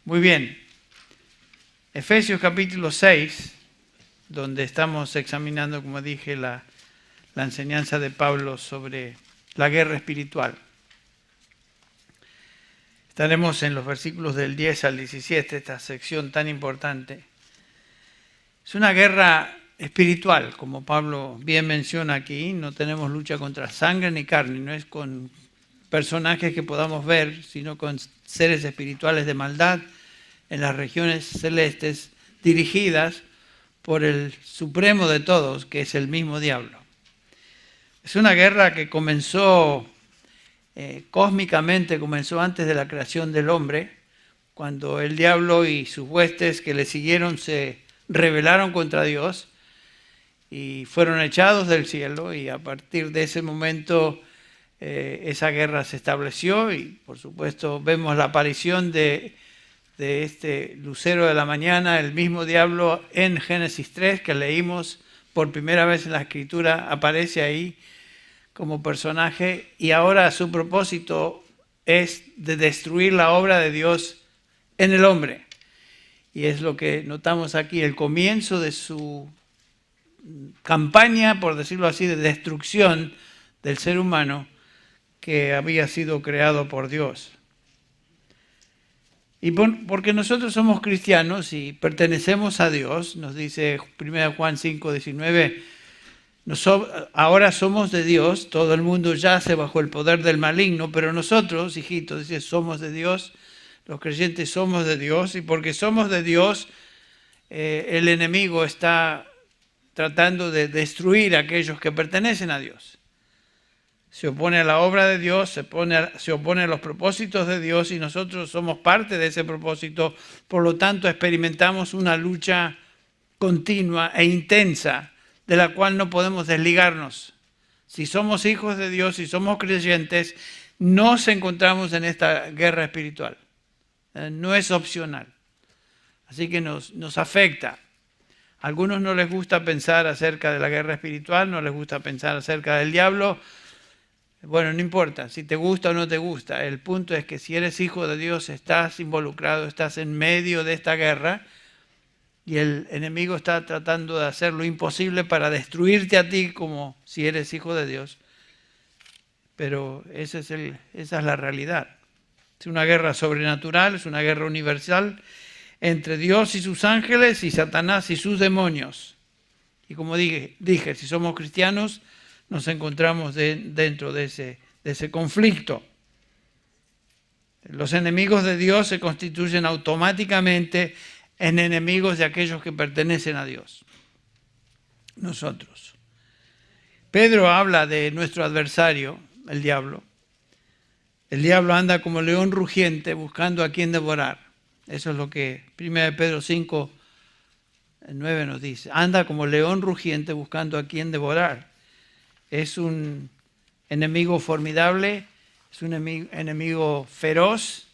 Muy bien. Efesios capítulo 6, donde estamos examinando, como dije, la enseñanza de Pablo sobre la guerra espiritual. Estaremos en los versículos del 10 al 17, esta sección tan importante. Es una guerra espiritual, como Pablo bien menciona aquí. No tenemos lucha contra sangre ni carne, no es con personajes que podamos ver, sino con seres espirituales de maldad en las regiones celestes, dirigidas por el supremo de todos, que es el mismo diablo. Es una guerra que comenzó cósmicamente, comenzó antes de la creación del hombre, cuando el diablo y sus huestes que le siguieron se rebelaron contra Dios y fueron echados del cielo, y a partir de ese momento esa guerra se estableció, y por supuesto vemos la aparición de este lucero de la mañana, el mismo diablo en Génesis 3 que leímos por primera vez en la Escritura, aparece ahí como personaje, y ahora su propósito es de destruir la obra de Dios en el hombre. Y es lo que notamos aquí, el comienzo de su campaña, por decirlo así, de destrucción del ser humano que había sido creado por Dios. Y porque nosotros somos cristianos y pertenecemos a Dios, nos dice 1 Juan 5:19, ahora somos de Dios, todo el mundo yace bajo el poder del maligno, pero nosotros, hijitos, dice, somos de Dios, los creyentes somos de Dios, y porque somos de Dios, el enemigo está tratando de destruir a aquellos que pertenecen a Dios. Se opone a la obra de Dios, se opone a los propósitos de Dios, y nosotros somos parte de ese propósito. Por lo tanto, experimentamos una lucha continua e intensa de la cual no podemos desligarnos. Si somos hijos de Dios, si somos creyentes, nos encontramos en esta guerra espiritual. No es opcional. Así que nos afecta. A algunos no les gusta pensar acerca de la guerra espiritual, no les gusta pensar acerca del diablo. Bueno, no importa si te gusta o no te gusta. El punto es que si eres hijo de Dios, estás involucrado, estás en medio de esta guerra, y el enemigo está tratando de hacer lo imposible para destruirte a ti como si eres hijo de Dios. Pero esa es la realidad. Es una guerra sobrenatural, es una guerra universal entre Dios y sus ángeles y Satanás y sus demonios. Y como dije, si somos cristianos, nos encontramos dentro de ese conflicto. Los enemigos de Dios se constituyen automáticamente en enemigos de aquellos que pertenecen a Dios. Nosotros. Pedro habla de nuestro adversario, el diablo. El diablo anda como león rugiente buscando a quien devorar. Eso es lo que 1 Pedro 5:9 nos dice. Anda como león rugiente buscando a quien devorar. Es un enemigo formidable, es un enemigo feroz,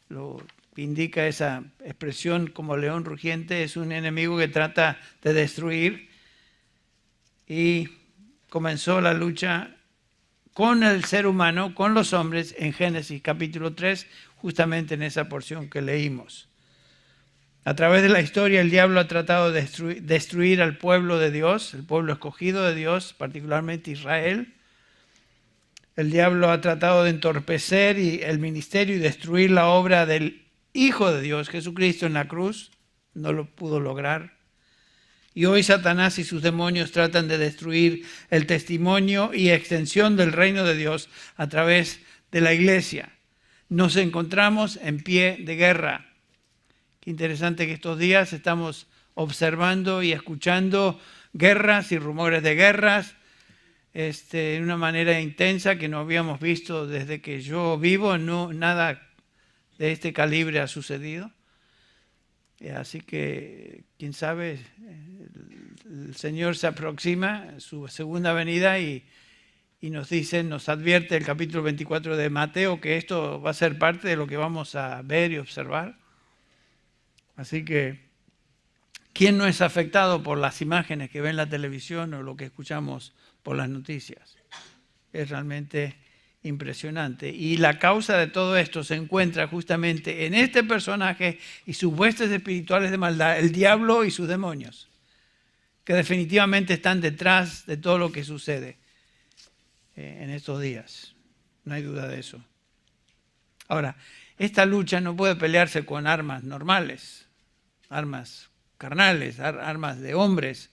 lo indica esa expresión como león rugiente, es un enemigo que trata de destruir, y comenzó la lucha con el ser humano, con los hombres, en Génesis capítulo 3, justamente en esa porción que leímos. A través de la historia, el diablo ha tratado de destruir al pueblo de Dios, el pueblo escogido de Dios, particularmente Israel. El diablo ha tratado de entorpecer el ministerio y destruir la obra del Hijo de Dios, Jesucristo, en la cruz. No lo pudo lograr. Y hoy Satanás y sus demonios tratan de destruir el testimonio y extensión del reino de Dios a través de la iglesia. Nos encontramos en pie de guerra. Qué interesante que estos días estamos observando y escuchando guerras y rumores de guerras de una manera intensa que no habíamos visto desde que yo vivo. No, nada de este calibre ha sucedido. Así que, quién sabe, el Señor se aproxima, su segunda venida, y nos advierte el capítulo 24 de Mateo que esto va a ser parte de lo que vamos a ver y observar. Así que, ¿quién no es afectado por las imágenes que ve en la televisión o lo que escuchamos por las noticias? Es realmente impresionante. Y la causa de todo esto se encuentra justamente en este personaje y sus huestes espirituales de maldad, el diablo y sus demonios, que definitivamente están detrás de todo lo que sucede en estos días. No hay duda de eso. Ahora, esta lucha no puede pelearse con armas normales, armas carnales, armas de hombres,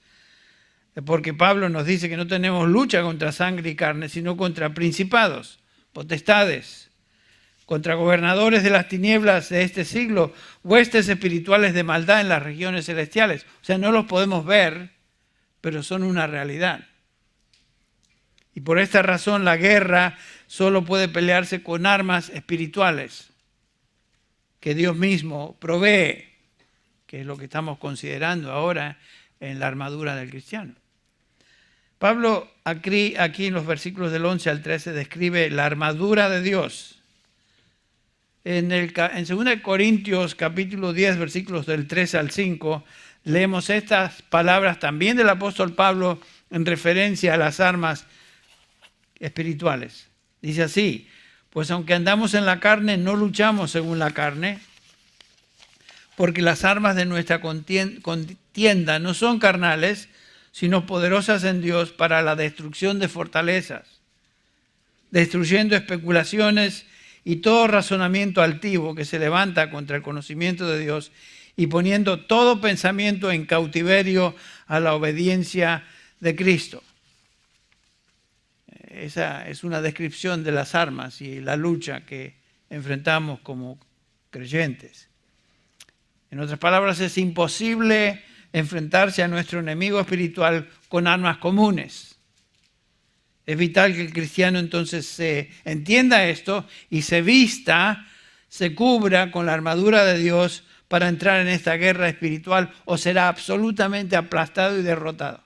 porque Pablo nos dice que no tenemos lucha contra sangre y carne, sino contra principados, potestades, contra gobernadores de las tinieblas de este siglo, huestes espirituales de maldad en las regiones celestiales. O sea, no los podemos ver, pero son una realidad. Y por esta razón la guerra solo puede pelearse con armas espirituales que Dios mismo provee, que es lo que estamos considerando ahora en la armadura del cristiano. Pablo aquí en los versículos del 11 al 13 describe la armadura de Dios. En 2 Corintios capítulo 10 versículos del 3 al 5 leemos estas palabras también del apóstol Pablo en referencia a las armas espirituales. Dice así: pues aunque andamos en la carne, no luchamos según la carne, porque las armas de nuestra contienda no son carnales, sino poderosas en Dios para la destrucción de fortalezas, destruyendo especulaciones y todo razonamiento altivo que se levanta contra el conocimiento de Dios y poniendo todo pensamiento en cautiverio a la obediencia de Cristo. Esa es una descripción de las armas y la lucha que enfrentamos como creyentes. En otras palabras, es imposible enfrentarse a nuestro enemigo espiritual con armas comunes. Es vital que el cristiano entonces se entienda esto y se vista, se cubra con la armadura de Dios para entrar en esta guerra espiritual, o será absolutamente aplastado y derrotado.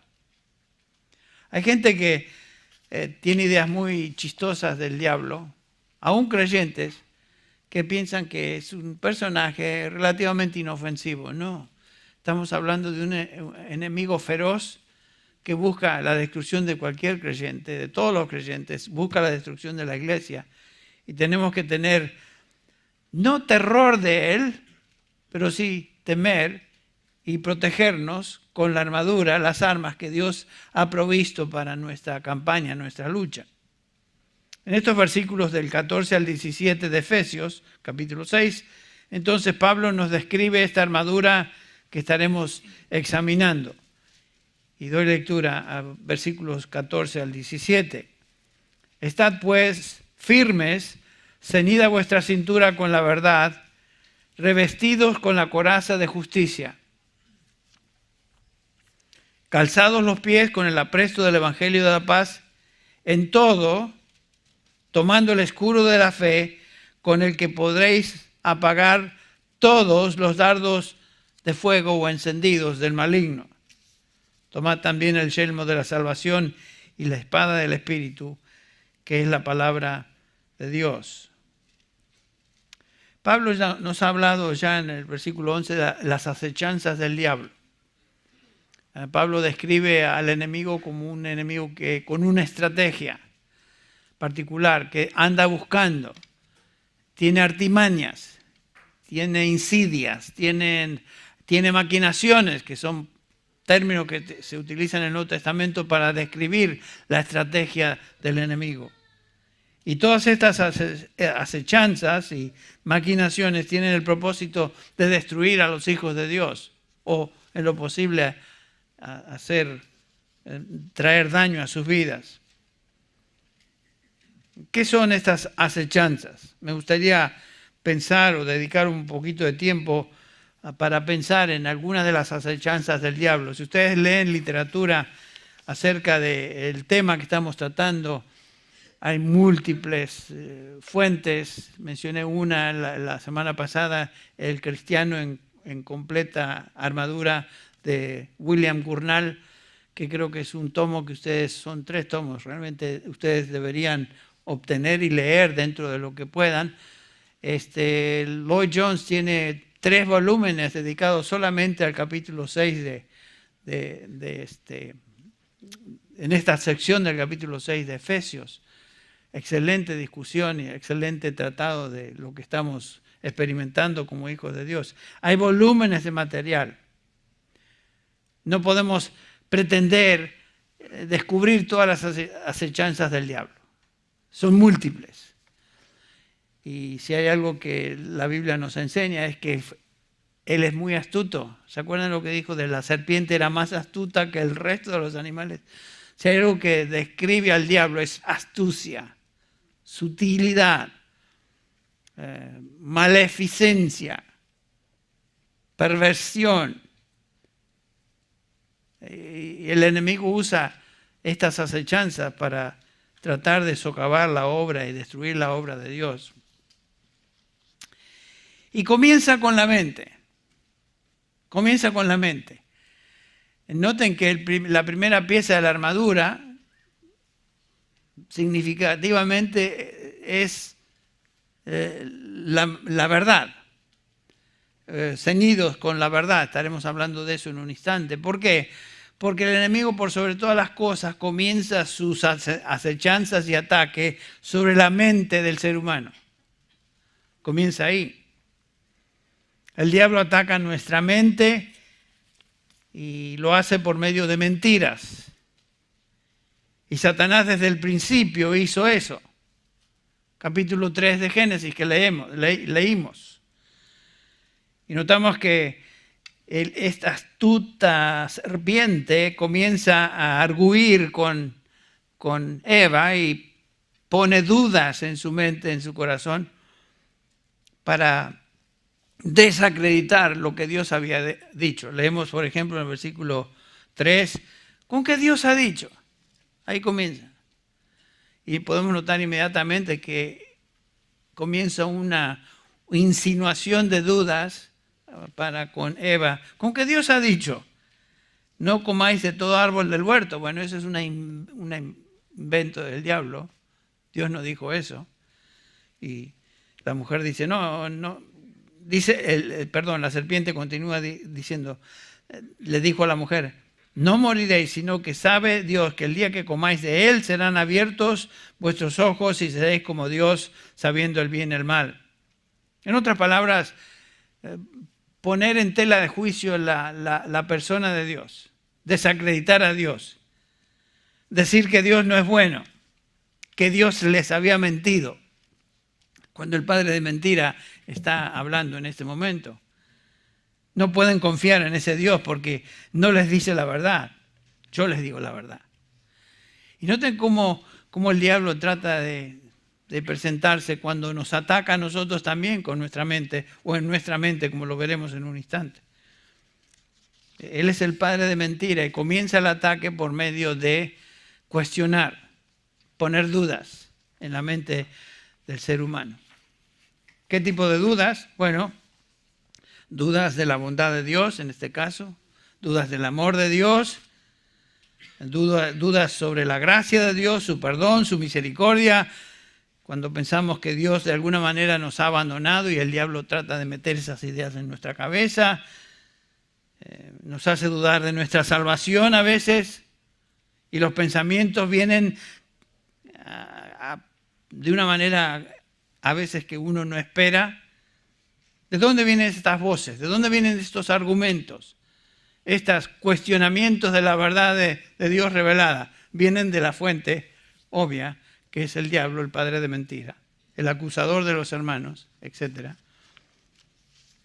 Hay gente que tiene ideas muy chistosas del diablo, aún creyentes, que piensan que es un personaje relativamente inofensivo. No, estamos hablando de un enemigo feroz que busca la destrucción de cualquier creyente, de todos los creyentes, busca la destrucción de la iglesia. Y tenemos que tener, no terror de él, pero sí temer y protegernos con la armadura, las armas que Dios ha provisto para nuestra campaña, nuestra lucha. En estos versículos del 14 al 17 de Efesios, capítulo 6, entonces Pablo nos describe esta armadura que estaremos examinando. Y doy lectura a versículos 14 al 17. Estad pues firmes, ceñida vuestra cintura con la verdad, revestidos con la coraza de justicia, calzados los pies con el apresto del evangelio de la paz, en todo, tomando el escudo de la fe, con el que podréis apagar todos los dardos de fuego o encendidos del maligno. Tomad también el yelmo de la salvación y la espada del Espíritu, que es la palabra de Dios. Pablo nos ha hablado ya en el versículo 11 de las acechanzas del diablo. Pablo describe al enemigo como un enemigo que con una estrategia particular, que anda buscando, tiene artimañas, tiene insidias, tiene maquinaciones, que son términos que se utilizan en el Nuevo Testamento para describir la estrategia del enemigo. Y todas estas acechanzas y maquinaciones tienen el propósito de destruir a los hijos de Dios o, en lo posible, traer daño a sus vidas. ¿Qué son estas acechanzas? Me gustaría pensar o dedicar un poquito de tiempo para pensar en algunas de las acechanzas del diablo. Si ustedes leen literatura acerca del tema que estamos tratando, hay múltiples fuentes. Mencioné una la semana pasada, El cristiano en completa armadura, de William Gurnall, que creo que es un tomo que son 3 tomos, realmente ustedes deberían obtener y leer dentro de lo que puedan. Lloyd Jones tiene 3 volúmenes dedicados solamente al capítulo 6 en esta sección del capítulo 6 de Efesios. excelente discusión y excelente tratado de lo que estamos experimentando como hijos de Dios. Hay volúmenes de material. No podemos pretender descubrir todas las acechanzas del diablo. Son múltiples. Y si hay algo que la Biblia nos enseña es que él es muy astuto. ¿Se acuerdan lo que dijo de la serpiente? Era más astuta que el resto de los animales. Si hay algo que describe al diablo es astucia, sutilidad, maleficencia, perversión. Y el enemigo usa estas acechanzas para tratar de socavar la obra y destruir la obra de Dios. Y comienza con la mente. Comienza con la mente. Noten que la primera pieza de la armadura significativamente es la verdad. Ceñidos con la verdad. Estaremos hablando de eso en un instante. ¿Por qué? Porque el enemigo, por sobre todas las cosas, comienza sus acechanzas y ataques sobre la mente del ser humano. Comienza ahí. El diablo ataca nuestra mente y lo hace por medio de mentiras. Y Satanás desde el principio hizo eso. Capítulo 3 de Génesis que leímos. Y notamos que esta astuta serpiente comienza a arguir con Eva y pone dudas en su mente, en su corazón, para desacreditar lo que Dios había dicho. Leemos, por ejemplo, en el versículo 3, ¿con qué Dios ha dicho? Ahí comienza. Y podemos notar inmediatamente que comienza una insinuación de dudas para con Eva. ¿Con qué Dios ha dicho? No comáis de todo árbol del huerto. Bueno, eso es un invento del diablo. Dios no dijo eso. Y la mujer dice, no. Dice, la serpiente continúa diciendo, le dijo a la mujer, no moriréis, sino que sabe Dios que el día que comáis de él serán abiertos vuestros ojos y seréis como Dios, sabiendo el bien y el mal. En otras palabras, poner en tela de juicio la persona de Dios, desacreditar a Dios, decir que Dios no es bueno, que Dios les había mentido, cuando el padre de mentira está hablando en este momento. No pueden confiar en ese Dios porque no les dice la verdad. Yo les digo la verdad. Y noten cómo el diablo trata de presentarse cuando nos ataca a nosotros también con nuestra mente, o en nuestra mente, como lo veremos en un instante. Él es el padre de mentira y comienza el ataque por medio de cuestionar, poner dudas en la mente del ser humano. ¿Qué tipo de dudas? Bueno, dudas de la bondad de Dios, en este caso, dudas del amor de Dios, dudas sobre la gracia de Dios, su perdón, su misericordia, cuando pensamos que Dios de alguna manera nos ha abandonado y el diablo trata de meter esas ideas en nuestra cabeza, nos hace dudar de nuestra salvación a veces, y los pensamientos vienen de una manera a veces que uno no espera. ¿De dónde vienen estas voces? ¿De dónde vienen estos argumentos? Estos cuestionamientos de la verdad de Dios revelada vienen de la fuente obvia, que es el diablo, el padre de mentira, el acusador de los hermanos, etc.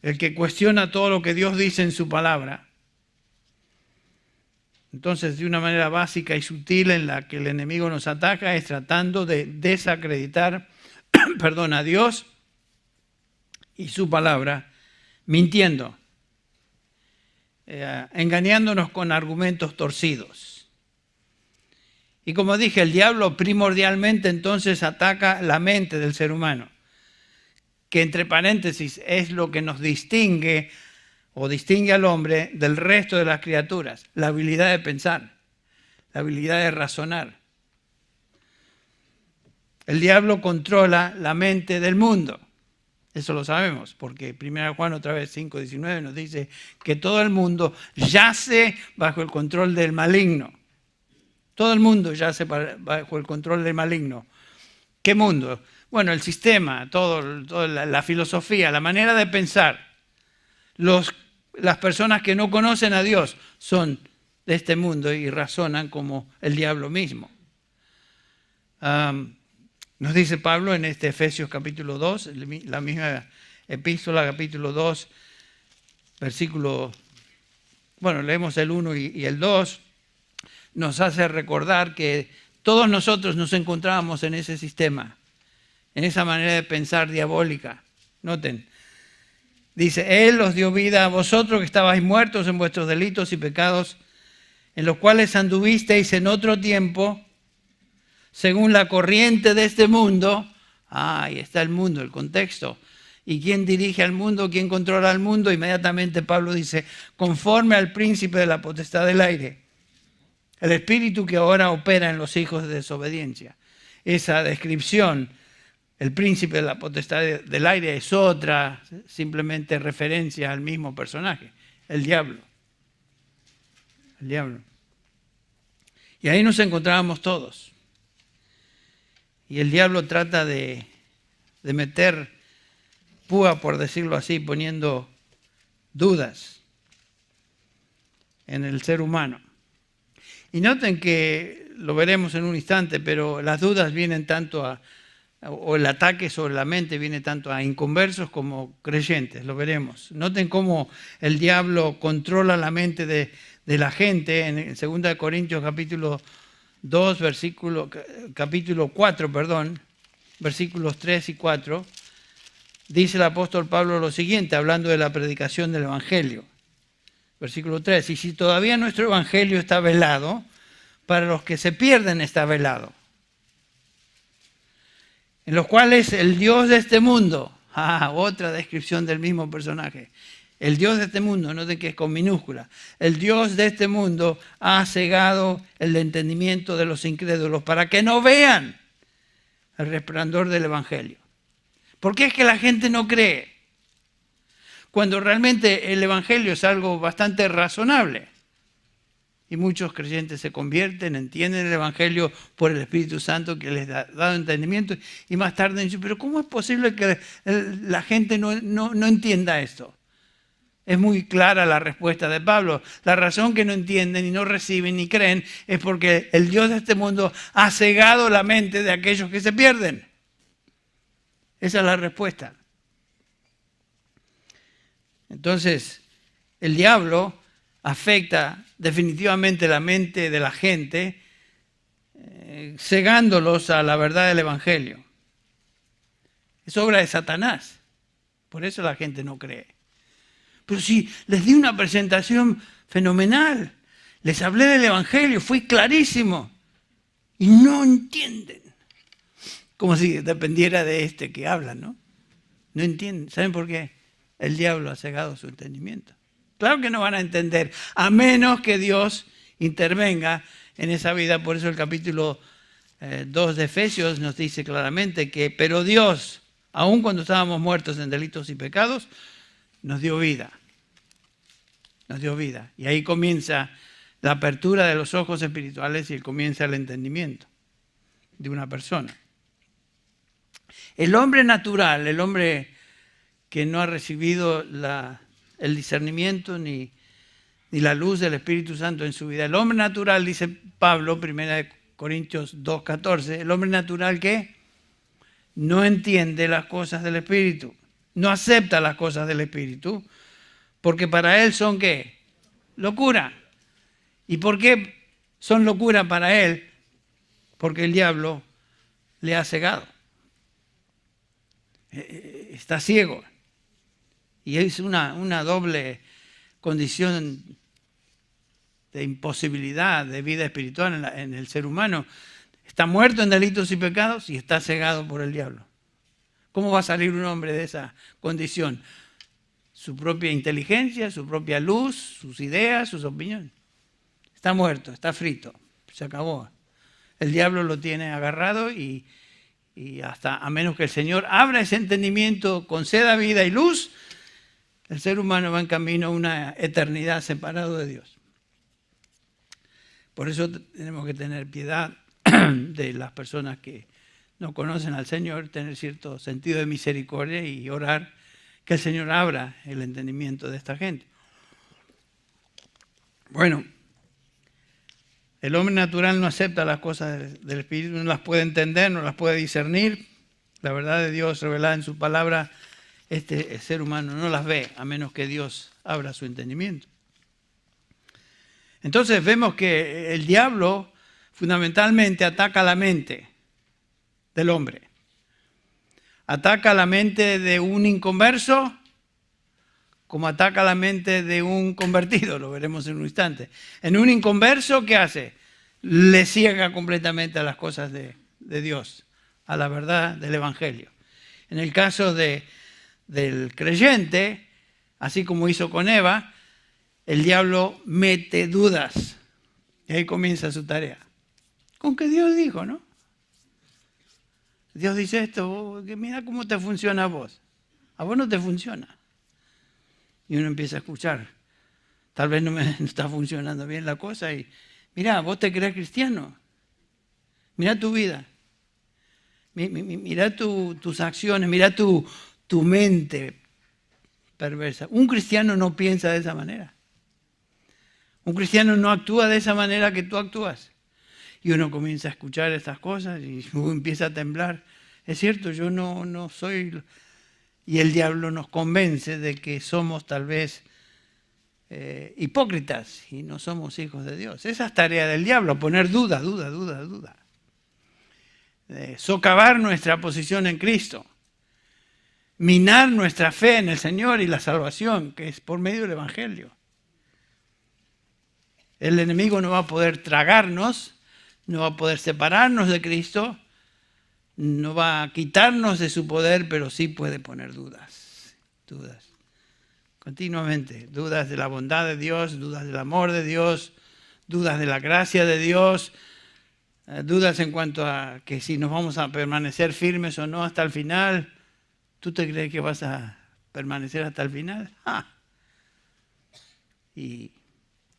El que cuestiona todo lo que Dios dice en su palabra. Entonces, de una manera básica y sutil en la que el enemigo nos ataca es tratando de desacreditar a Dios y su palabra, mintiendo, engañándonos con argumentos torcidos. Y como dije, el diablo primordialmente entonces ataca la mente del ser humano, que entre paréntesis es lo que nos distingue o distingue al hombre del resto de las criaturas, la habilidad de pensar, la habilidad de razonar. El diablo controla la mente del mundo. Eso lo sabemos, porque 1 Juan otra vez 5:19 nos dice que todo el mundo yace bajo el control del maligno. Todo el mundo yace bajo el control del maligno. ¿Qué mundo? Bueno, el sistema, toda la filosofía, la manera de pensar. Las personas que no conocen a Dios son de este mundo y razonan como el diablo mismo. Nos dice Pablo en este Efesios capítulo 2, la misma epístola, capítulo 2, versículo, bueno, leemos el 1 y el 2, nos hace recordar que todos nosotros nos encontrábamos en ese sistema, en esa manera de pensar diabólica. Noten, dice, Él os dio vida a vosotros que estabais muertos en vuestros delitos y pecados, en los cuales anduvisteis en otro tiempo, según la corriente de este mundo. Ahí está el mundo, el contexto. ¿Y quién dirige al mundo? ¿Quién controla al mundo? Inmediatamente Pablo dice, conforme al príncipe de la potestad del aire, el espíritu que ahora opera en los hijos de desobediencia. Esa descripción, el príncipe de la potestad del aire, es otra simplemente referencia al mismo personaje, el diablo. El diablo. Y ahí nos encontrábamos todos. Y el diablo trata de meter púa, por decirlo así, poniendo dudas en el ser humano. Y noten que, lo veremos en un instante, pero las dudas vienen tanto o el ataque sobre la mente viene tanto a inconversos como creyentes, lo veremos. Noten cómo el diablo controla la mente de la gente. En 2 Corintios capítulo 2, capítulo 4, versículos 3 y 4, dice el apóstol Pablo lo siguiente, hablando de la predicación del Evangelio. Versículo 3, y si todavía nuestro Evangelio está velado, para los que se pierden está velado, en los cuales el Dios de este mundo, otra descripción del mismo personaje, el Dios de este mundo, noten que es con minúscula, el Dios de este mundo ha cegado el entendimiento de los incrédulos para que no vean el resplandor del Evangelio. ¿Por qué es que la gente no cree? Cuando realmente el Evangelio es algo bastante razonable. Y muchos creyentes se convierten, entienden el Evangelio por el Espíritu Santo que les ha dado entendimiento. Y más tarde dicen, pero ¿cómo es posible que la gente no entienda esto? Es muy clara la respuesta de Pablo. La razón que no entienden y no reciben ni creen es porque el Dios de este mundo ha cegado la mente de aquellos que se pierden. Esa es la respuesta. Entonces, el diablo afecta definitivamente la mente de la gente, cegándolos a la verdad del Evangelio. Es obra de Satanás. Por eso la gente no cree. Pero si les di una presentación fenomenal, les hablé del Evangelio, fui clarísimo, y no entienden. Como si dependiera de este que habla, ¿no? No entienden. ¿Saben por qué? El diablo ha cegado su entendimiento. Claro que no van a entender, a menos que Dios intervenga en esa vida. Por eso el capítulo 2 de Efesios nos dice claramente que, pero Dios, aun cuando estábamos muertos en delitos y pecados, nos dio vida. Nos dio vida. Y ahí comienza la apertura de los ojos espirituales y comienza el entendimiento de una persona. El hombre natural, el hombre que no ha recibido el discernimiento ni la luz del Espíritu Santo en su vida. El hombre natural, dice Pablo, 1 Corintios 2:14, el hombre natural que no entiende las cosas del Espíritu, no acepta las cosas del Espíritu, porque para él son ¿qué? Locura. ¿Y por qué son locura para él? Porque el diablo le ha cegado. Está ciego. Y es una doble condición de imposibilidad de vida espiritual en el ser humano. Está muerto en delitos y pecados y está cegado por el diablo. ¿Cómo va a salir un hombre de esa condición? Su propia inteligencia, su propia luz, sus ideas, sus opiniones. Está muerto, está frito, se acabó. El diablo lo tiene agarrado y hasta a menos que el Señor abra ese entendimiento, conceda vida y luz, el ser humano va en camino a una eternidad separado de Dios. Por eso tenemos que tener piedad de las personas que no conocen al Señor, tener cierto sentido de misericordia y orar que el Señor abra el entendimiento de esta gente. Bueno, el hombre natural no acepta las cosas del Espíritu, no las puede entender, no las puede discernir. La verdad de Dios revelada en su palabra, este ser humano no las ve, a menos que Dios abra su entendimiento. Entonces vemos que el diablo fundamentalmente ataca la mente del hombre. Ataca la mente de un inconverso como ataca la mente de un convertido, lo veremos en un instante. En un inconverso, ¿qué hace? Le ciega completamente a las cosas de Dios, a la verdad del Evangelio. En el caso del creyente, así como hizo con Eva, el diablo mete dudas. Y ahí comienza su tarea. Con que Dios dijo, ¿no? Dios dice esto, que mira cómo te funciona a vos. A vos no te funciona. Y uno empieza a escuchar. Tal vez no me está funcionando bien la cosa. Y mira, vos te crees cristiano. Mira tu vida. Mira tus acciones. Mira tu mente perversa. Un cristiano no piensa de esa manera. Un cristiano no actúa de esa manera que tú actúas. Y uno comienza a escuchar estas cosas y uno empieza a temblar. Es cierto, yo no soy... Y el diablo nos convence de que somos tal vez hipócritas y no somos hijos de Dios. Esa es tarea del diablo, poner duda. Socavar nuestra posición en Cristo. Minar nuestra fe en el Señor y la salvación, que es por medio del Evangelio. El enemigo no va a poder tragarnos, no va a poder separarnos de Cristo, no va a quitarnos de su poder, pero sí puede poner dudas. Continuamente. Dudas de la bondad de Dios, dudas del amor de Dios, dudas de la gracia de Dios, dudas en cuanto a que si nos vamos a permanecer firmes o no hasta el final. ¿Tú te crees que vas a permanecer hasta el final? Y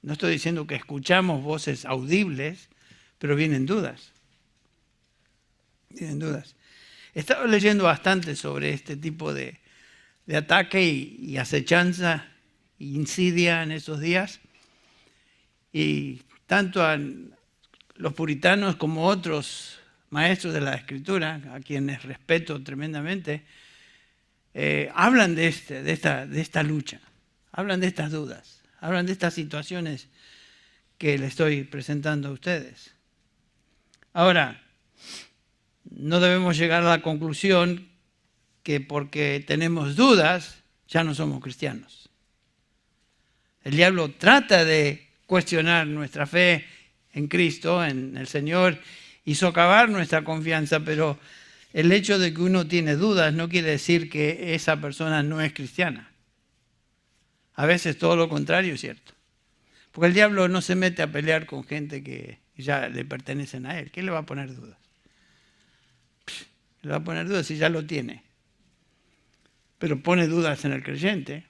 no estoy diciendo que escuchamos voces audibles, pero vienen dudas. He estado leyendo bastante sobre este tipo de ataque y acechanza e insidia en esos días. Y tanto a los puritanos como otros maestros de la Escritura, a quienes respeto tremendamente, hablan de esta lucha, hablan de estas dudas, hablan de estas situaciones que les estoy presentando a ustedes. Ahora, no debemos llegar a la conclusión que porque tenemos dudas ya no somos cristianos. El diablo trata de cuestionar nuestra fe en Cristo, en el Señor, y socavar nuestra confianza, pero el hecho de que uno tiene dudas no quiere decir que esa persona no es cristiana. A veces todo lo contrario es cierto. Porque el diablo no se mete a pelear con gente que ya le pertenecen a él. ¿Qué le va a poner dudas? Le va a poner dudas si ya lo tiene. Pero pone dudas en el creyente.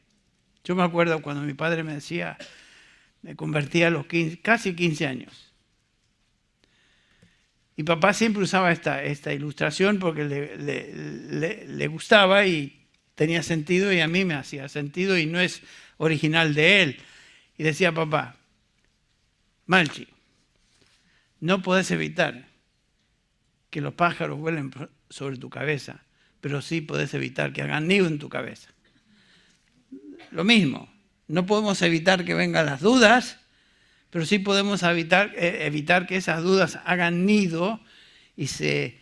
Yo me acuerdo cuando mi padre me decía, me convertí a los casi 15 años. Y papá siempre usaba esta ilustración porque le gustaba y tenía sentido y a mí me hacía sentido y no es original de él. Y decía papá, Malchi, no podés evitar que los pájaros vuelen sobre tu cabeza, pero sí podés evitar que hagan nido en tu cabeza. Lo mismo, no podemos evitar que vengan las dudas, pero sí podemos evitar que esas dudas hagan nido y se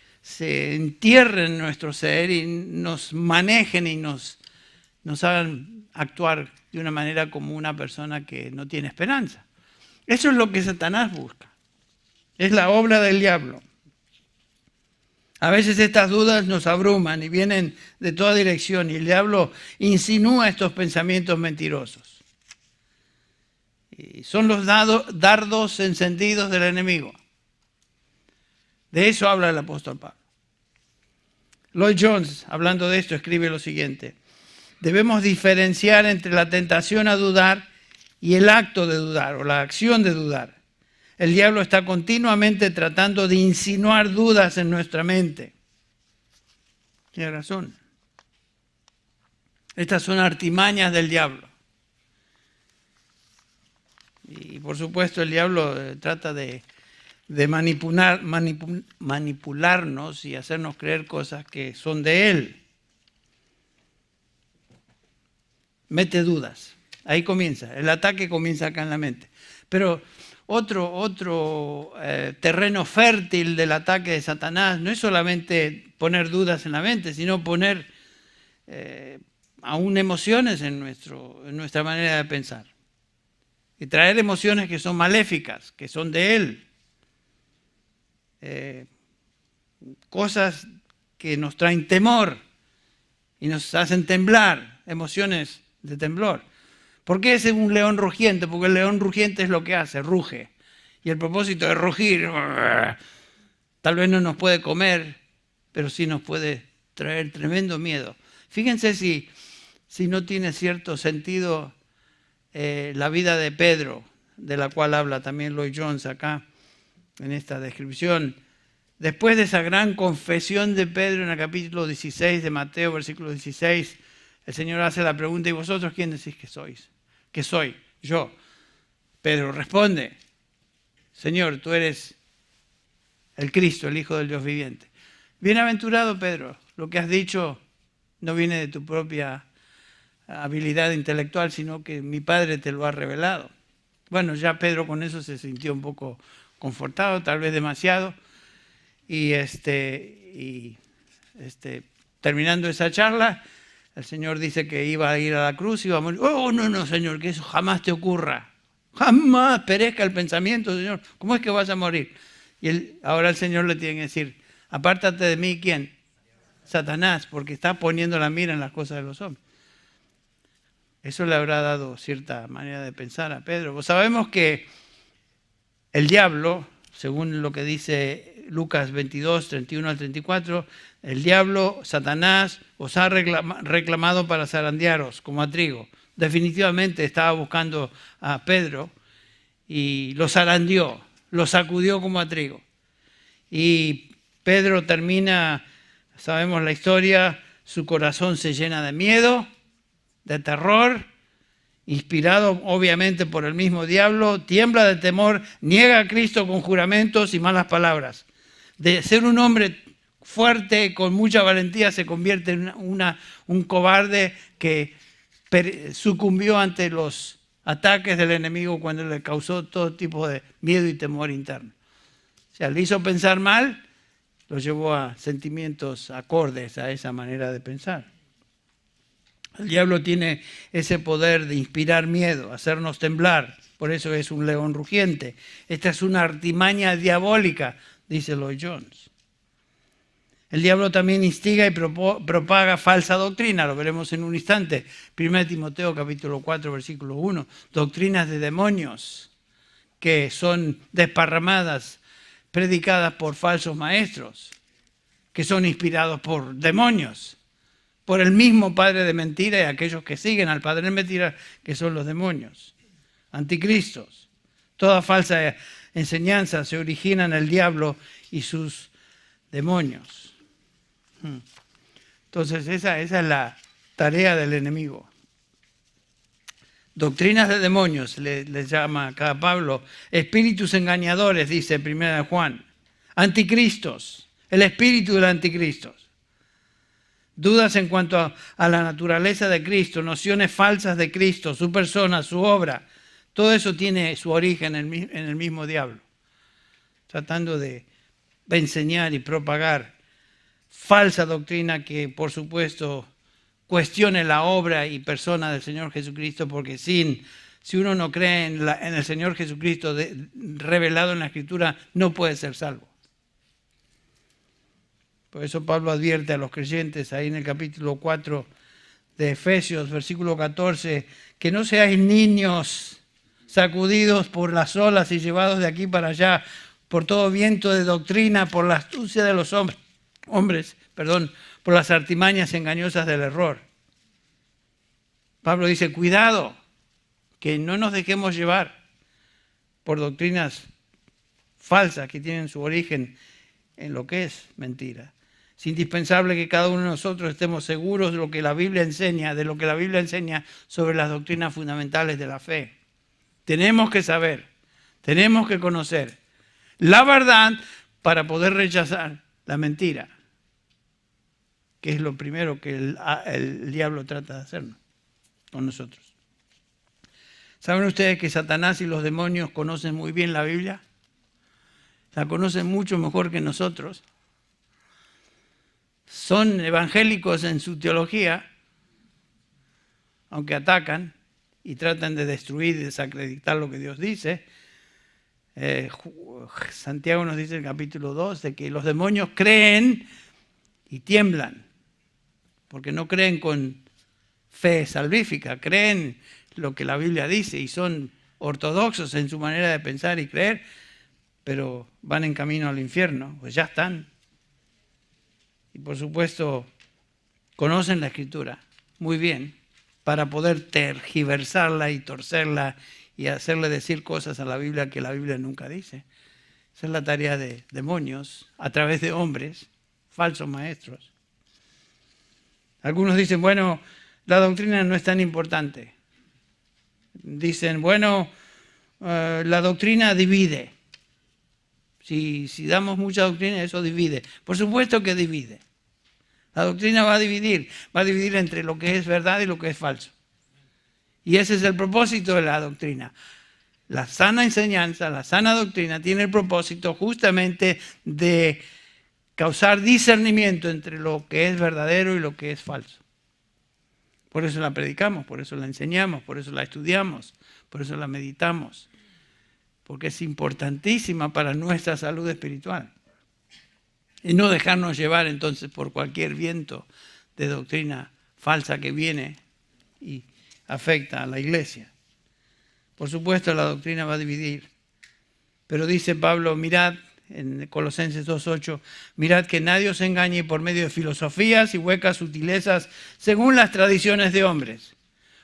entierren en nuestro ser y nos manejen y nos hagan actuar de una manera como una persona que no tiene esperanza. Eso es lo que Satanás busca. Es la obra del diablo. A veces estas dudas nos abruman y vienen de toda dirección y el diablo insinúa estos pensamientos mentirosos. Y son los dardos encendidos del enemigo. De eso habla el apóstol Pablo. Lloyd Jones, hablando de esto, escribe lo siguiente. Debemos diferenciar entre la tentación a dudar y el acto de dudar o la acción de dudar. El diablo está continuamente tratando de insinuar dudas en nuestra mente. Tiene razón. Estas son artimañas del diablo. Y por supuesto el diablo trata de manipularnos y hacernos creer cosas que son de él. Mete dudas. Ahí comienza. El ataque comienza acá en la mente. Pero otro terreno fértil del ataque de Satanás no es solamente poner dudas en la mente, sino poner aún emociones en nuestra manera de pensar. Y traer emociones que son maléficas, que son de él. Cosas que nos traen temor y nos hacen temblar, emociones de temblor. ¿Por qué es un león rugiente? Porque el león rugiente es lo que hace, ruge. Y el propósito de rugir, tal vez no nos puede comer, pero sí nos puede traer tremendo miedo. Fíjense si no tiene cierto sentido la vida de Pedro, de la cual habla también Lloyd Jones acá en esta descripción. Después de esa gran confesión de Pedro en el capítulo 16 de Mateo, versículo 16, el Señor hace la pregunta: ¿y vosotros quién decís que sois? ¿Qué soy? Yo. Pedro responde: Señor, tú eres el Cristo, el Hijo del Dios viviente. Bienaventurado Pedro, lo que has dicho no viene de tu propia habilidad intelectual, sino que mi Padre te lo ha revelado. Bueno, ya Pedro con eso se sintió un poco confortado, tal vez demasiado, y terminando esa charla, el Señor dice que iba a ir a la cruz y iba a morir. Oh, no, Señor, que eso jamás te ocurra. Jamás perezca el pensamiento, Señor. ¿Cómo es que vas a morir? Y ahora el Señor le tiene que decir: apártate de mí, ¿quién? Satanás, porque está poniendo la mira en las cosas de los hombres. Eso le habrá dado cierta manera de pensar a Pedro. Pues sabemos que el diablo, según lo que dice Lucas 22, 31 al 34, el diablo, Satanás, os ha reclamado para zarandearos como a trigo. Definitivamente estaba buscando a Pedro y lo zarandeó, lo sacudió como a trigo. Y Pedro termina, sabemos la historia, su corazón se llena de miedo, de terror, inspirado obviamente por el mismo diablo, tiembla de temor, niega a Cristo con juramentos y malas palabras. De ser un hombre fuerte, con mucha valentía, se convierte en un cobarde que sucumbió ante los ataques del enemigo cuando le causó todo tipo de miedo y temor interno. O sea, le hizo pensar mal, lo llevó a sentimientos acordes a esa manera de pensar. El diablo tiene ese poder de inspirar miedo, hacernos temblar. Por eso es un león rugiente. Esta es una artimaña diabólica, dice Lloyd Jones. El diablo también instiga y propaga falsa doctrina, lo veremos en un instante. 1 Timoteo capítulo 4, versículo 1. Doctrinas de demonios que son desparramadas, predicadas por falsos maestros, que son inspirados por demonios, por el mismo padre de mentira y aquellos que siguen al padre de mentira, que son los demonios, anticristos. Toda falsa enseñanza se origina en el diablo y sus demonios. Entonces esa es la tarea del enemigo. Doctrinas de demonios, les llama acá Pablo, espíritus engañadores, dice 1 Juan, anticristos, el espíritu del anticristo. Dudas en cuanto a la naturaleza de Cristo, nociones falsas de Cristo, su persona, su obra. Todo eso tiene su origen en el mismo diablo. Tratando de enseñar y propagar falsa doctrina que, por supuesto, cuestione la obra y persona del Señor Jesucristo, porque si uno no cree en el Señor Jesucristo revelado en la Escritura, no puede ser salvo. Por eso Pablo advierte a los creyentes ahí en el capítulo 4 de Efesios, versículo 14, que no seáis niños sacudidos por las olas y llevados de aquí para allá, por todo viento de doctrina, por la astucia de los hombres, por las artimañas engañosas del error. Pablo dice, cuidado, que no nos dejemos llevar por doctrinas falsas que tienen su origen en lo que es mentira. Es indispensable que cada uno de nosotros estemos seguros de lo que la Biblia enseña, sobre las doctrinas fundamentales de la fe. Tenemos que saber, tenemos que conocer la verdad para poder rechazar la mentira, que es lo primero que el diablo trata de hacernos con nosotros. ¿Saben ustedes que Satanás y los demonios conocen muy bien la Biblia? La conocen mucho mejor que nosotros. Son evangélicos en su teología, aunque atacan y tratan de destruir y desacreditar lo que Dios dice. Santiago nos dice en el capítulo 2 de que los demonios creen y tiemblan, porque no creen con fe salvífica, creen lo que la Biblia dice y son ortodoxos en su manera de pensar y creer, pero van en camino al infierno, pues ya están. Y por supuesto, conocen la Escritura muy bien para poder tergiversarla y torcerla y hacerle decir cosas a la Biblia que la Biblia nunca dice. Esa es la tarea de demonios a través de hombres, falsos maestros. Algunos dicen, bueno, la doctrina no es tan importante. Dicen, bueno, la doctrina divide. Si damos mucha doctrina, eso divide. Por supuesto que divide. La doctrina va a dividir entre lo que es verdad y lo que es falso. Y ese es el propósito de la doctrina. La sana enseñanza, la sana doctrina tiene el propósito justamente de causar discernimiento entre lo que es verdadero y lo que es falso. Por eso la predicamos, por eso la enseñamos, por eso la estudiamos, por eso la meditamos. Porque es importantísima para nuestra salud espiritual. Y no dejarnos llevar entonces por cualquier viento de doctrina falsa que viene y afecta a la iglesia. Por supuesto la doctrina va a dividir. Pero dice Pablo, mirad, en Colosenses 2:8, mirad que nadie os engañe por medio de filosofías y huecas sutilezas según las tradiciones de hombres,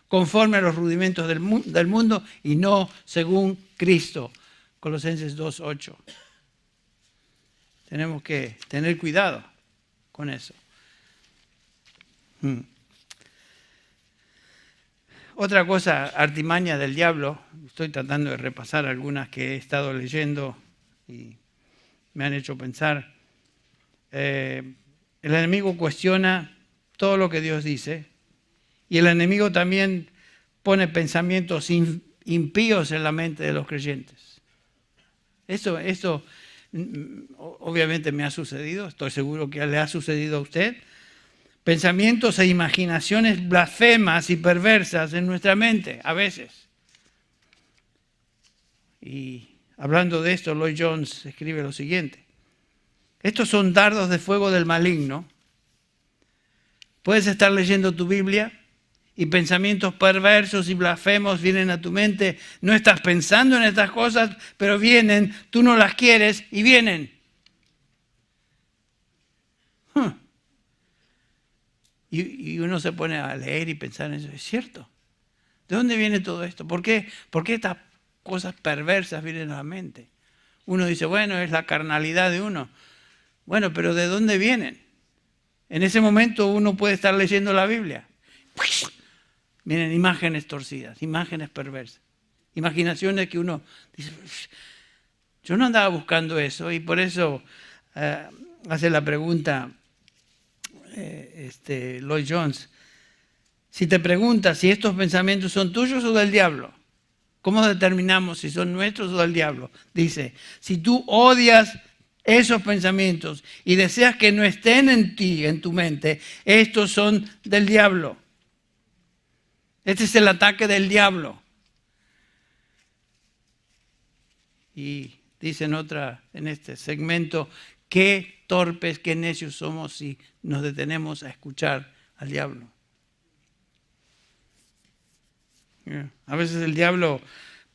conforme a los rudimentos del mundo y no según Cristo. Colosenses 2:8. Tenemos que tener cuidado con eso. Otra cosa, artimaña del diablo, estoy tratando de repasar algunas que he estado leyendo y me han hecho pensar. El enemigo cuestiona todo lo que Dios dice y el enemigo también pone pensamientos impíos en la mente de los creyentes. Esto obviamente me ha sucedido, estoy seguro que le ha sucedido a usted. Pensamientos e imaginaciones blasfemas y perversas en nuestra mente, a veces. Y hablando de esto, Lloyd Jones escribe lo siguiente. Estos son dardos de fuego del maligno. Puedes estar leyendo tu Biblia y pensamientos perversos y blasfemos vienen a tu mente. No estás pensando en estas cosas, pero vienen, tú no las quieres y vienen. Y uno se pone a leer y pensar en eso. ¿Es cierto? ¿De dónde viene todo esto? ¿Por qué estas cosas perversas vienen a la mente? Uno dice, bueno, es la carnalidad de uno. Bueno, pero ¿de dónde vienen? En ese momento uno puede estar leyendo la Biblia. Vienen imágenes torcidas, imágenes perversas. Imaginaciones que uno dice, yo no andaba buscando eso. Y por eso hace la pregunta Lloyd Jones. Si te preguntas si estos pensamientos son tuyos o del diablo, ¿cómo determinamos si son nuestros o del diablo? Dice, si tú odias esos pensamientos y deseas que no estén en ti, en tu mente, estos son del diablo. Este es el ataque del diablo. Y dice en este segmento, qué torpes, qué necios somos si nos detenemos a escuchar al diablo. A veces el diablo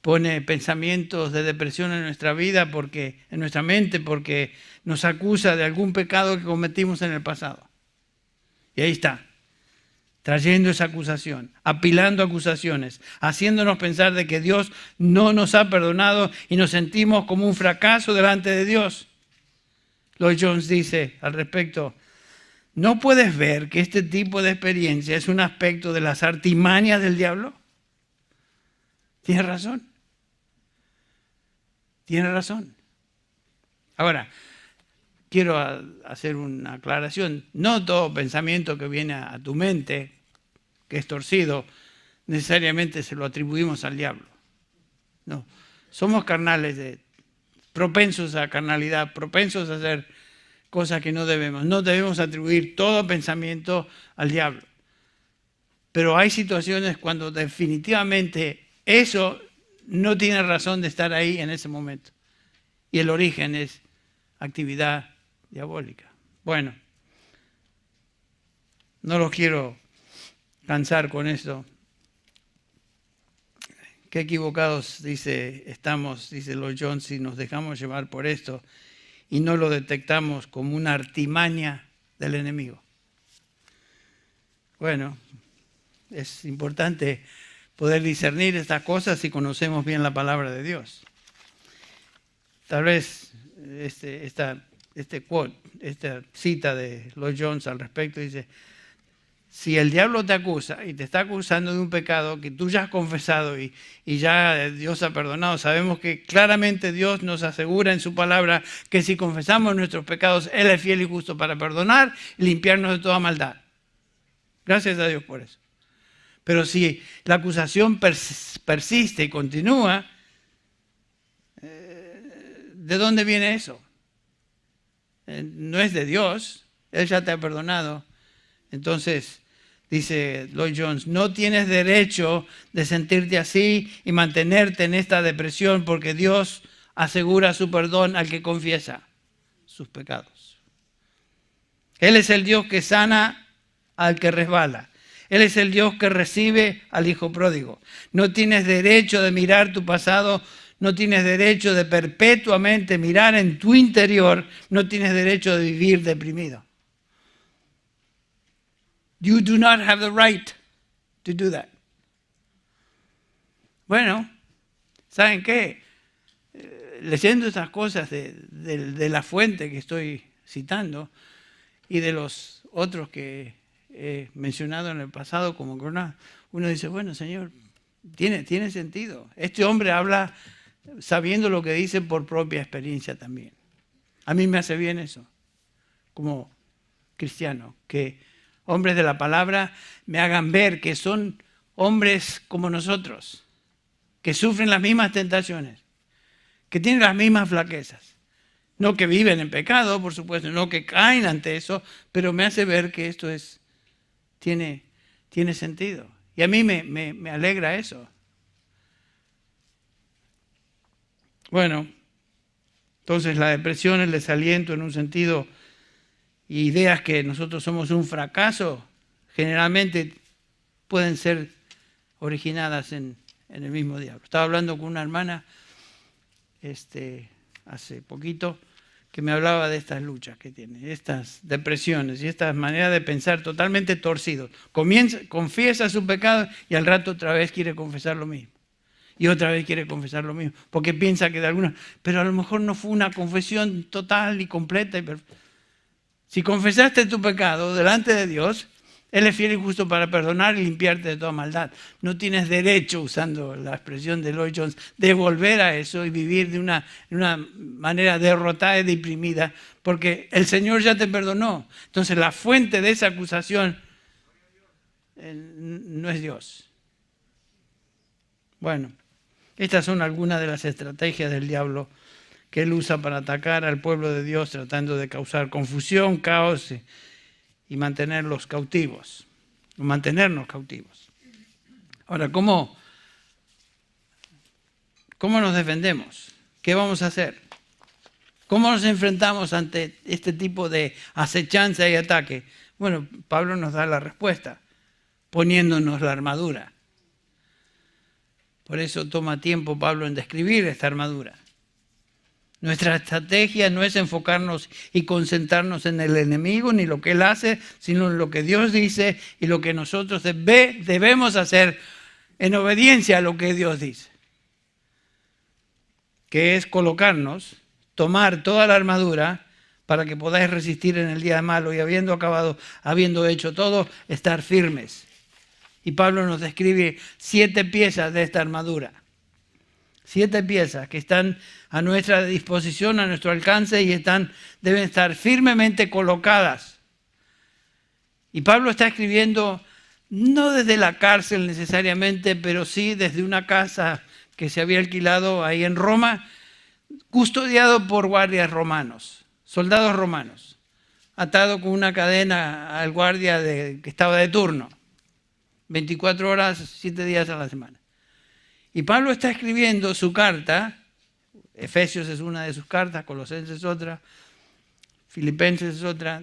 pone pensamientos de depresión en nuestra vida, en nuestra mente, porque nos acusa de algún pecado que cometimos en el pasado. Y ahí está, trayendo esa acusación, apilando acusaciones, haciéndonos pensar de que Dios no nos ha perdonado y nos sentimos como un fracaso delante de Dios. Lloyd Jones dice al respecto, ¿No puedes ver que este tipo de experiencia es un aspecto de las artimañas del diablo? Tienes razón. Tienes razón. Ahora, quiero hacer una aclaración. No todo pensamiento que viene a tu mente, que es torcido, necesariamente se lo atribuimos al diablo. No. Somos carnales, propensos a carnalidad, propensos a hacer cosas que no debemos. No debemos atribuir todo pensamiento al diablo. Pero hay situaciones cuando definitivamente eso no tiene razón de estar ahí en ese momento. Y el origen es actividad diabólica. Bueno, no los quiero cansar con esto. Qué equivocados, estamos, dice Lloyd Jones, si nos dejamos llevar por esto y no lo detectamos como una artimaña del enemigo. Bueno, es importante poder discernir estas cosas si conocemos bien la palabra de Dios. Tal vez este quote, esta cita de Lloyd Jones al respecto dice: si el diablo te acusa y te está acusando de un pecado que tú ya has confesado y ya Dios ha perdonado, sabemos que claramente Dios nos asegura en su palabra que si confesamos nuestros pecados, Él es fiel y justo para perdonar y limpiarnos de toda maldad. Gracias a Dios por eso. Pero si la acusación persiste y continúa, ¿de dónde viene eso? No es de Dios, Él ya te ha perdonado. Entonces, dice Lloyd Jones, no tienes derecho de sentirte así y mantenerte en esta depresión porque Dios asegura su perdón al que confiesa sus pecados. Él es el Dios que sana al que resbala. Él es el Dios que recibe al hijo pródigo. No tienes derecho de mirar tu pasado, no tienes derecho de perpetuamente mirar en tu interior, no tienes derecho de vivir deprimido. You do not have the right to do that. Bueno, ¿saben qué? Leyendo estas cosas de la fuente que estoy citando y de los otros que he mencionado en el pasado como Corona, uno dice, bueno, Señor, tiene sentido. Este hombre habla sabiendo lo que dice por propia experiencia también. A mí me hace bien eso, como cristiano, que hombres de la palabra me hagan ver que son hombres como nosotros, que sufren las mismas tentaciones, que tienen las mismas flaquezas. No que viven en pecado, por supuesto, no que caen ante eso, pero me hace ver que esto tiene sentido. Y a mí me alegra eso. Bueno, entonces la depresión, el desaliento en un sentido, ideas que nosotros somos un fracaso, generalmente pueden ser originadas en el mismo diablo. Estaba hablando con una hermana hace poquito que me hablaba de estas luchas que tiene, estas depresiones y estas maneras de pensar totalmente torcidos. Confiesa su pecado y al rato otra vez quiere confesar lo mismo. Y otra vez quiere confesar lo mismo, porque piensa que de alguna... Pero a lo mejor no fue una confesión total y completa y perfecta. Si confesaste tu pecado delante de Dios, Él es fiel y justo para perdonar y limpiarte de toda maldad. No tienes derecho, usando la expresión de Lloyd Jones, de volver a eso y vivir de una manera derrotada y deprimida, porque el Señor ya te perdonó. Entonces la fuente de esa acusación no es Dios. Bueno, estas son algunas de las estrategias del diablo que él usa para atacar al pueblo de Dios, tratando de causar confusión, caos y mantenernos cautivos. Ahora, ¿cómo nos defendemos? ¿Qué vamos a hacer? ¿Cómo nos enfrentamos ante este tipo de acechanza y ataque? Bueno, Pablo nos da la respuesta, poniéndonos la armadura. Por eso toma tiempo Pablo en describir esta armadura. Nuestra estrategia no es enfocarnos y concentrarnos en el enemigo ni lo que él hace, sino en lo que Dios dice y lo que nosotros debemos hacer en obediencia a lo que Dios dice. Que es colocarnos, tomar toda la armadura para que podáis resistir en el día malo y habiendo hecho todo, estar firmes. Y Pablo nos describe 7 piezas de esta armadura. 7 piezas que están a nuestra disposición, a nuestro alcance y deben estar firmemente colocadas. Y Pablo está escribiendo no desde la cárcel necesariamente, pero sí desde una casa que se había alquilado ahí en Roma, custodiado por guardias romanos, soldados romanos, atado con una cadena al guardia que estaba de turno, 24 horas, 7 días a la semana. Y Pablo está escribiendo su carta, Efesios es una de sus cartas, Colosenses es otra, Filipenses es otra,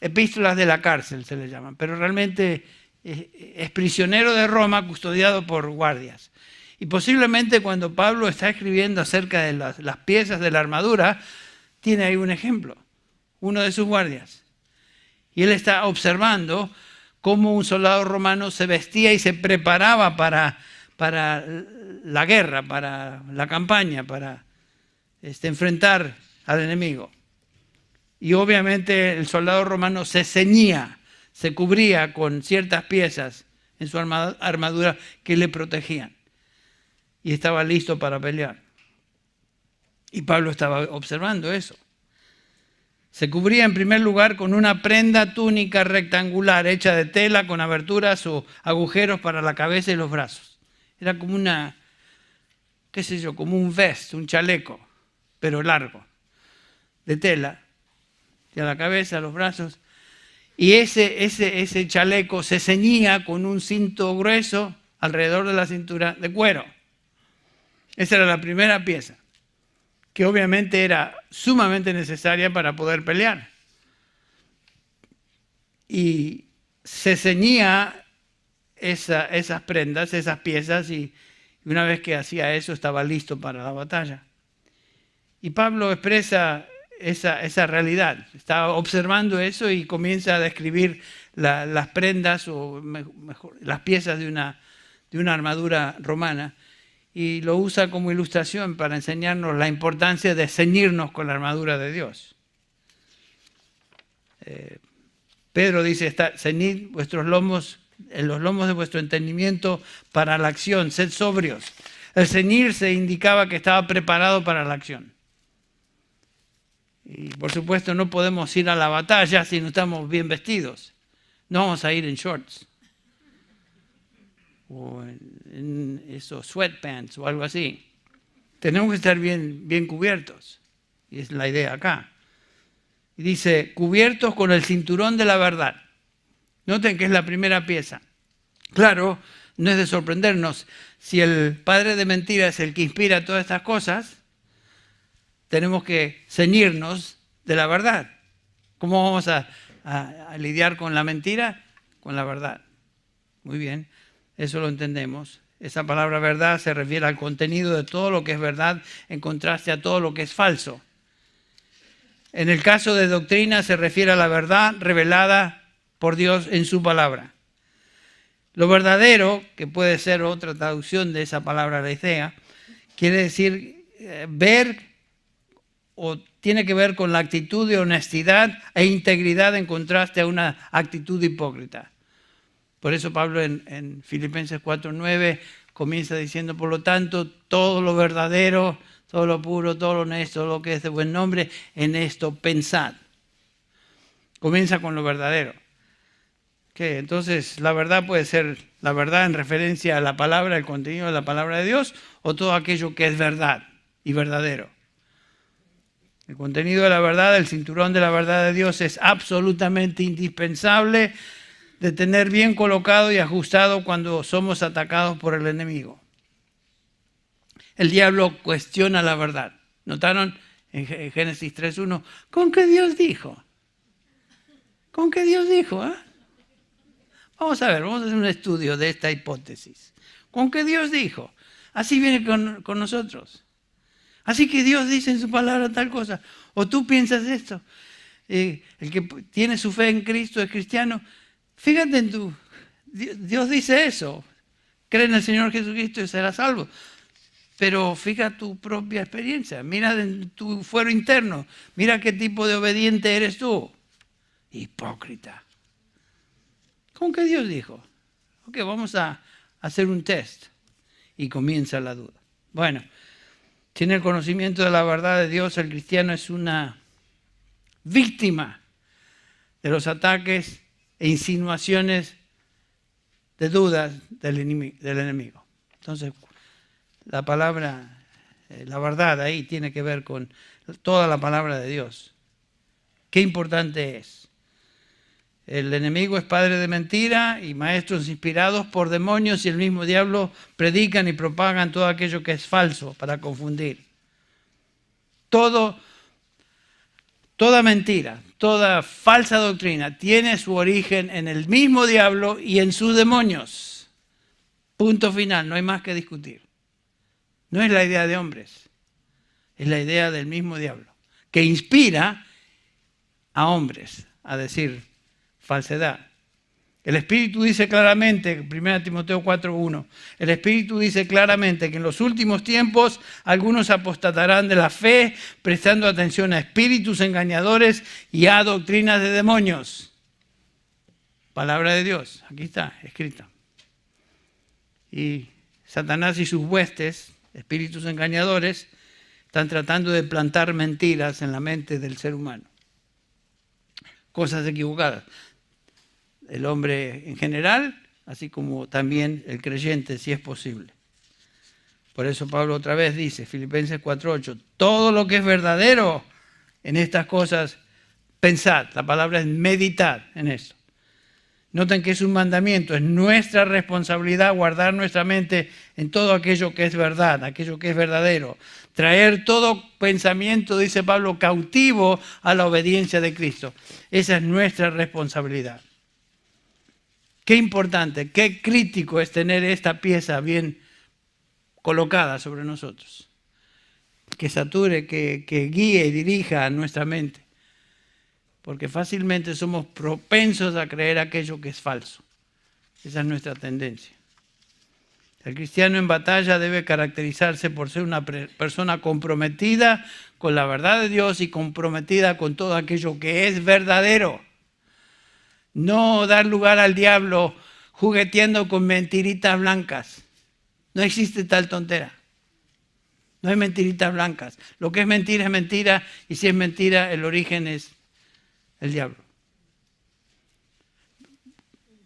epístolas de la cárcel se le llaman, pero realmente es prisionero de Roma custodiado por guardias. Y posiblemente cuando Pablo está escribiendo acerca de las piezas de la armadura, tiene ahí un ejemplo, uno de sus guardias. Y él está observando cómo un soldado romano se vestía y se preparaba para la guerra, para la campaña, para enfrentar al enemigo. Y obviamente el soldado romano se ceñía, se cubría con ciertas piezas en su armadura que le protegían. Y estaba listo para pelear. Y Pablo estaba observando eso. Se cubría en primer lugar con una prenda túnica rectangular hecha de tela con aberturas o agujeros para la cabeza y los brazos. Era como como un vest, un chaleco, pero largo, de tela, de la cabeza, los brazos. Y ese chaleco se ceñía con un cinto grueso alrededor de la cintura de cuero. Esa era la primera pieza, que obviamente era sumamente necesaria para poder pelear. Y se ceñía esas prendas, esas piezas, y una vez que hacía eso estaba listo para la batalla. Y Pablo expresa esa realidad, está observando eso y comienza a describir las prendas o mejor, las piezas de una armadura romana. Y lo usa como ilustración para enseñarnos la importancia de ceñirnos con la armadura de Dios. Pedro dice, ceñid vuestros lomos, en los lomos de vuestro entendimiento para la acción, sed sobrios. El ceñirse indicaba que estaba preparado para la acción. Y por supuesto no podemos ir a la batalla si no estamos bien vestidos. No vamos a ir en shorts o en esos sweatpants o algo así. Tenemos que estar bien cubiertos. Y es la idea acá. Y dice, cubiertos con el cinturón de la verdad. Noten que es la primera pieza. Claro, no es de sorprendernos. Si el padre de mentira es el que inspira todas estas cosas, tenemos que ceñirnos de la verdad. ¿Cómo vamos a lidiar con la mentira? Con la verdad. Muy bien. Eso lo entendemos. Esa palabra verdad se refiere al contenido de todo lo que es verdad en contraste a todo lo que es falso. En el caso de doctrina se refiere a la verdad revelada por Dios en su palabra. Lo verdadero, que puede ser otra traducción de esa palabra arecea, quiere decir ver o tiene que ver con la actitud de honestidad e integridad en contraste a una actitud hipócrita. Por eso Pablo en Filipenses 4:9 comienza diciendo, por lo tanto, todo lo verdadero, todo lo puro, todo lo honesto, todo lo que es de buen nombre, en esto pensad. Comienza con lo verdadero. ¿Qué? Entonces, la verdad puede ser la verdad en referencia a la palabra, el contenido de la palabra de Dios, o todo aquello que es verdad y verdadero. El contenido de la verdad, el cinturón de la verdad de Dios es absolutamente indispensable de tener bien colocado y ajustado cuando somos atacados por el enemigo. El diablo cuestiona la verdad. ¿Notaron en Génesis 3:1? ¿Con qué Dios dijo? ¿Con qué Dios dijo? Vamos a ver, vamos a hacer un estudio de esta hipótesis. ¿Con qué Dios dijo? Así viene con nosotros. Así que Dios dice en su palabra tal cosa. O tú piensas esto. El que tiene su fe en Cristo es cristiano. Fíjate en Dios dice eso. Cree en el Señor Jesucristo y serás salvo. Pero fija tu propia experiencia, mira en tu fuero interno, mira qué tipo de obediente eres tú. Hipócrita. ¿Cómo que Dios dijo? Ok, vamos a hacer un test. Y comienza la duda. Bueno, sin el conocimiento de la verdad de Dios, el cristiano es una víctima de los ataques e insinuaciones de dudas del enemigo. Entonces, la palabra, la verdad ahí tiene que ver con toda la palabra de Dios. Qué importante es. El enemigo es padre de mentira y maestros inspirados por demonios y el mismo diablo predican y propagan todo aquello que es falso para confundir. Toda mentira, toda falsa doctrina tiene su origen en el mismo diablo y en sus demonios. Punto final, no hay más que discutir. No es la idea de hombres, es la idea del mismo diablo, que inspira a hombres a decir falsedad. El Espíritu dice claramente, 1 Timoteo 4:1, el Espíritu dice claramente que en los últimos tiempos algunos apostatarán de la fe, prestando atención a espíritus engañadores y a doctrinas de demonios. Palabra de Dios, aquí está, escrita. Y Satanás y sus huestes, espíritus engañadores, están tratando de plantar mentiras en la mente del ser humano. Cosas equivocadas. El hombre en general, así como también el creyente, si es posible. Por eso Pablo otra vez dice, Filipenses 4:8, todo lo que es verdadero en estas cosas, pensad. La palabra es meditad en esto. Noten que es un mandamiento, es nuestra responsabilidad guardar nuestra mente en todo aquello que es verdad, aquello que es verdadero. Traer todo pensamiento, dice Pablo, cautivo a la obediencia de Cristo. Esa es nuestra responsabilidad. Qué importante, qué crítico es tener esta pieza bien colocada sobre nosotros. Que sature, que guíe y dirija a nuestra mente. Porque fácilmente somos propensos a creer aquello que es falso. Esa es nuestra tendencia. El cristiano en batalla debe caracterizarse por ser una persona comprometida con la verdad de Dios y comprometida con todo aquello que es verdadero. No dar lugar al diablo jugueteando con mentiritas blancas. No existe tal tontera. No hay mentiritas blancas. Lo que es mentira y si es mentira el origen es el diablo.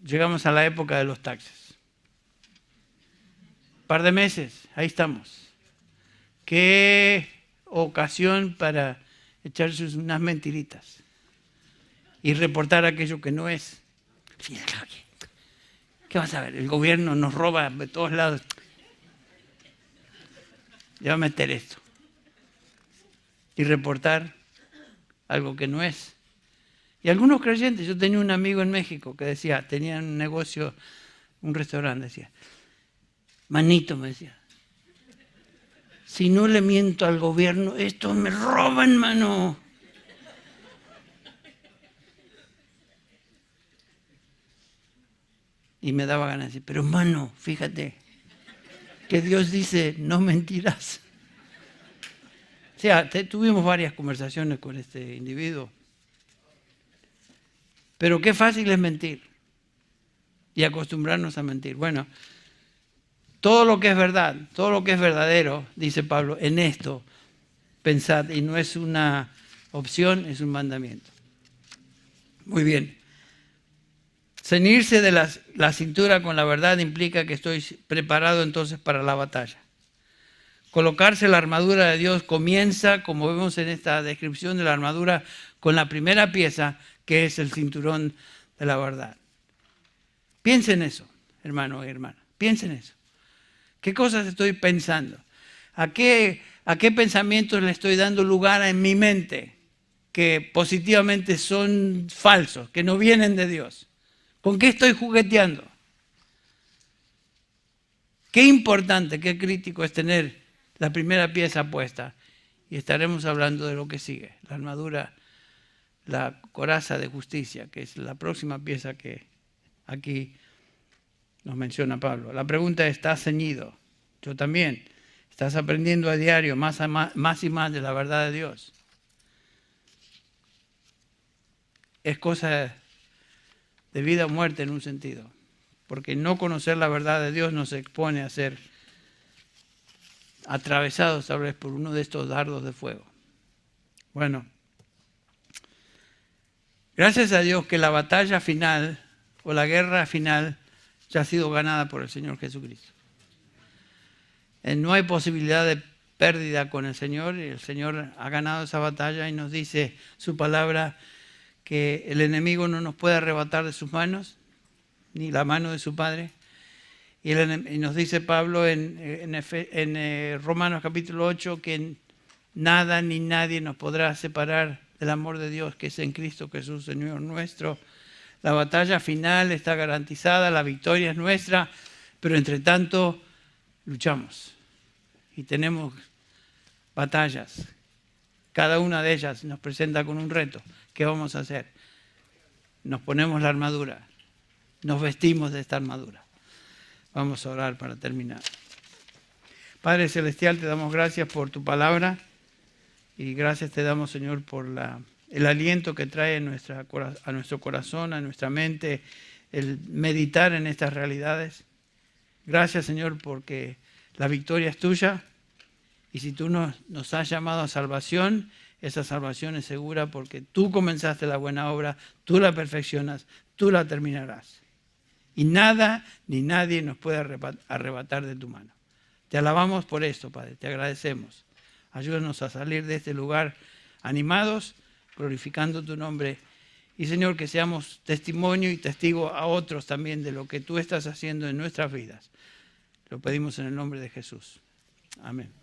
Llegamos a la época de los taxes. Un par de meses, ahí estamos. Qué ocasión para echarse unas mentiritas y reportar aquello que no es. ¿Qué vas a ver? El gobierno nos roba de todos lados. Ya va a meter esto. Y reportar algo que no es. Y algunos creyentes, yo tenía un amigo en México que decía, tenía un negocio, un restaurante, decía, manito, me decía, si no le miento al gobierno, estos me roban, mano. Y me daba ganas de decir, pero mano, fíjate, que Dios dice, no mentirás. O sea, tuvimos varias conversaciones con este individuo. Pero qué fácil es mentir y acostumbrarnos a mentir. Bueno, todo lo que es verdad, todo lo que es verdadero, dice Pablo, en esto pensad, y no es una opción, es un mandamiento. Muy bien. Ceñirse de la cintura con la verdad implica que estoy preparado entonces para la batalla. Colocarse la armadura de Dios comienza, como vemos en esta descripción de la armadura, con la primera pieza, que es el cinturón de la verdad. Piensen en eso, hermano y hermana, piensen en eso. ¿Qué cosas estoy pensando? ¿A qué pensamientos le estoy dando lugar en mi mente que positivamente son falsos, que no vienen de Dios? ¿Con qué estoy jugueteando? Qué importante, qué crítico es tener la primera pieza puesta. Y estaremos hablando de lo que sigue, la armadura, la coraza de justicia, que es la próxima pieza que aquí nos menciona Pablo. La pregunta es, ¿estás ceñido? Yo también. Estás aprendiendo a diario más y más de la verdad de Dios. Es cosa de vida o muerte en un sentido, porque no conocer la verdad de Dios nos expone a ser atravesados tal vez por uno de estos dardos de fuego. Bueno, gracias a Dios que la batalla final o la guerra final ya ha sido ganada por el Señor Jesucristo. No hay posibilidad de pérdida con el Señor, y el Señor ha ganado esa batalla y nos dice su palabra que el enemigo no nos puede arrebatar de sus manos, ni la mano de su Padre. Y nos dice Pablo en Romanos capítulo 8 que nada ni nadie nos podrá separar del amor de Dios que es en Cristo Jesús, Señor nuestro. La batalla final está garantizada, la victoria es nuestra, pero entre tanto luchamos y tenemos batallas. Cada una de ellas nos presenta con un reto. ¿Qué vamos a hacer? Nos ponemos la armadura, nos vestimos de esta armadura. Vamos a orar para terminar. Padre Celestial, te damos gracias por tu palabra y gracias te damos, Señor, por el aliento que trae a nuestro corazón, a nuestra mente, el meditar en estas realidades. Gracias, Señor, porque la victoria es tuya y si tú nos has llamado a salvación, esa salvación es segura porque tú comenzaste la buena obra, tú la perfeccionas, tú la terminarás. Y nada ni nadie nos puede arrebatar de tu mano. Te alabamos por esto, Padre, te agradecemos. Ayúdanos a salir de este lugar animados, glorificando tu nombre. Y Señor, que seamos testimonio y testigo a otros también de lo que tú estás haciendo en nuestras vidas. Lo pedimos en el nombre de Jesús. Amén.